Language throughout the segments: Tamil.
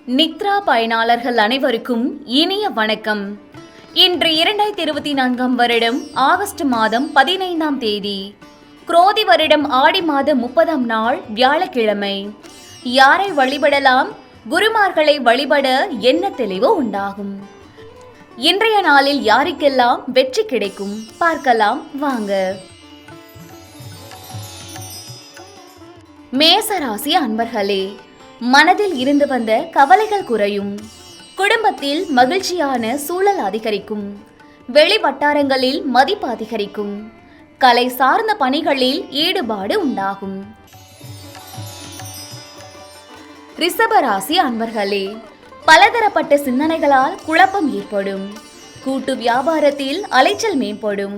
நித்ரா பயனாளர்கள் அனைவருக்கும் இனிய வணக்கம். இன்று 2024 வருடம் ஆகஸ்ட் மாதம் 15ஆம் தேதி, குரோதி வருடம் ஆடி மாதம் 30ஆம் நாள் வியாழக்கிழமை. யாரை வழிபடலாம்? குருமார்களை வழிபட என்ன தெளிவு உண்டாகும்? இன்றைய நாளில் யாருக்கெல்லாம் வெற்றி கிடைக்கும் பார்க்கலாம் வாங்க. மேசராசி அன்பர்களே, மனதில் இருந்து வந்த கவலைகள் குறையும். குடும்பத்தில் மகிழ்ச்சியான சூழல் அதிகரிக்கும். வெளி வட்டாரங்களில் மதிப்பு அதிகரிக்கும். கலை சார்ந்த பணிகளில் ஈடுபாடு உண்டாகும். ரிஷபராசி அன்பர்களே, பலதரப்பட்ட சிந்தனைகளால் குழப்பம் ஏற்படும். கூட்டு வியாபாரத்தில் அலைச்சல் மேம்படும்.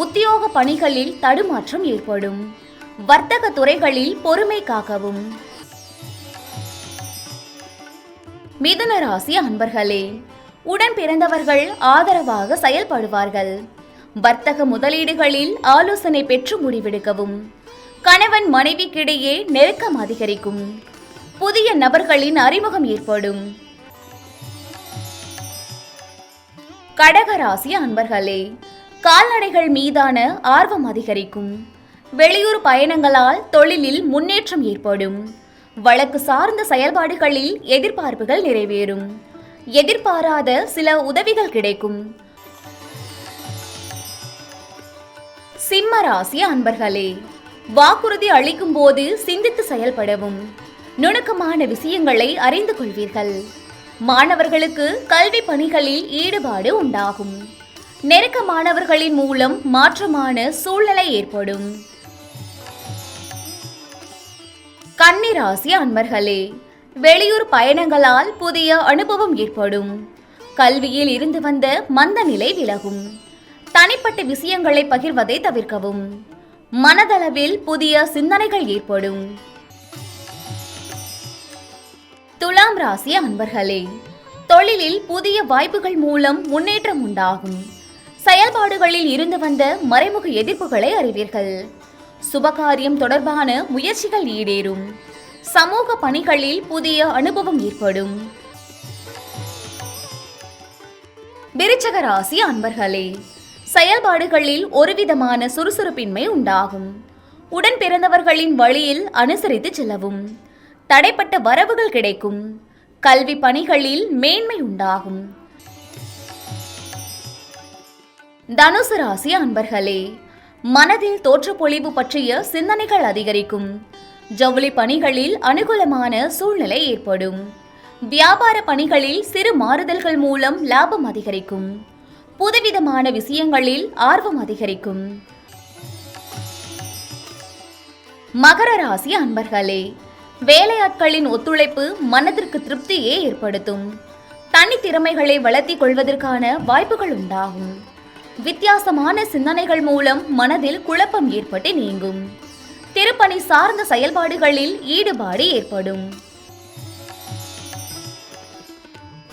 உத்தியோக பணிகளில் தடுமாற்றம் ஏற்படும். வர்த்தக துறைகளில் பொறுமை காக்கவும். மிதுன ராசி அன்பர்களே, உடன் பிறந்தவர்கள் ஆதரவாக செயல்படுவார்கள். வர்த்தக முதலீடுகளில் ஆலோசனை பெற்று முடிவெடுக்கவும். கணவன் மனைவிக்கிடையே நெருக்கம் அதிகரிக்கும். புதிய நபர்களின் அறிமுகம் ஏற்படும். கடகராசி அன்பர்களே, கால்நடைகள் மீதான ஆர்வம் அதிகரிக்கும். வெளியூர் பயணங்களால் தொழிலில் முன்னேற்றம் ஏற்படும். வழக்கு சார்ந்த செயல்பாடுகளில் எதிர்பார்ப்புகள் நிறைவேறும். எதிர்பாராத சில உதவிகள் கிடைக்கும். சிம்ம ராசி அன்பர்களே, வாக்குறுதி அளிக்கும் போது சிந்தித்து செயல்படவும். நுணுக்கமான விஷயங்களை அறிந்து கொள்வீர்கள். மாணவர்களுக்கு கல்வி பணிகளில் ஈடுபாடு உண்டாகும். நெருக்கமானவர்களின் மூலம் மாற்றமான சூழ்நிலை ஏற்படும். கன்னிராசி அன்பர்களே, வெளியூர் பயணங்களால் புதிய அனுபவம் ஏற்படும். கல்வியில் இருந்து வந்த மந்த நிலை விலகும். தனிப்பட்ட விஷயங்களை பகிர்வதை தவிர்க்கவும். மனதளவில் புதிய சிந்தனைகள் ஏற்படும். துலாம் ராசி அன்பர்களே, தொழிலில் புதிய வாய்ப்புகள் மூலம் முன்னேற்றம் உண்டாகும். செயல்பாடுகளில் இருந்து வந்த மறைமுக எதிர்ப்புகளை அறிவீர்கள். சுபகாரியம் தொடர்பான முயற்சிகள் ஈடேறும். சமூக பணிகளில் புதிய அனுபவம் ஏற்படும். விருச்சிக ராசி அன்பர்களே, செயல்பாடுகளில் ஒருவிதமான சுறுசுறுப்பின்மை உண்டாகும். உடன் பிறந்தவர்களின் வழியில் அனுசரித்து செல்லவும். தடைப்பட்ட வரவுகள் கிடைக்கும். கல்வி பணிகளில் மேன்மை உண்டாகும். தனுசு ராசி அன்பர்களே, மனதில் தோற்றப்பொழிவு பற்றிய சிந்தனைகள் அதிகரிக்கும். ஜவுளி பணிகளில் அனுகூலமான சூழ்நிலை ஏற்படும். வியாபார பணிகளில் சிறு மாறுதல்கள் மூலம் லாபம் அதிகரிக்கும். புதுவிதமான விஷயங்களில் ஆர்வம் அதிகரிக்கும். மகர ராசி அன்பர்களே, வேலையாட்களின் ஒத்துழைப்பு மனதிற்கு திருப்தியை ஏற்படுத்தும். தனித்திறமைகளை வளர்த்திக் கொள்வதற்கான வாய்ப்புகள் உண்டாகும். வித்தியாசமான சிந்தனைகள் மூலம் மனதில் குழப்பம் ஏற்பட்டு நீங்கும். திருப்பணி சார்ந்த செயல்பாடுகளில் ஈடுபாடு ஏற்படும்.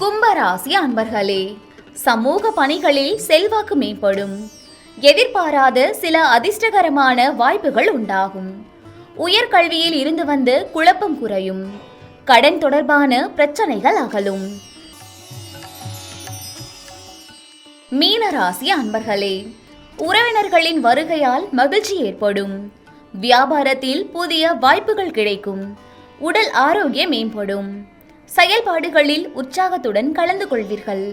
கும்பராசி அன்பர்களே, சமூக பணிகளில் செல்வாக்கு மேம்படும். எதிர்பாராத சில அதிர்ஷ்டகரமான வாய்ப்புகள் உண்டாகும். உயர்கல்வியில் இருந்து வந்து குழப்பம் குறையும். கடன் தொடர்பான பிரச்சனைகள் அகலும். மீனராசி அன்பர்களே, உறவினர்களின் வருகையால் மகிழ்ச்சி ஏற்படும். வியாபாரத்தில் புதிய வாய்ப்புகள் கிடைக்கும். உடல் ஆரோக்கியம் மேம்படும். செயல்பாடுகளில் உற்சாகத்துடன் கலந்து கொள்வீர்கள்.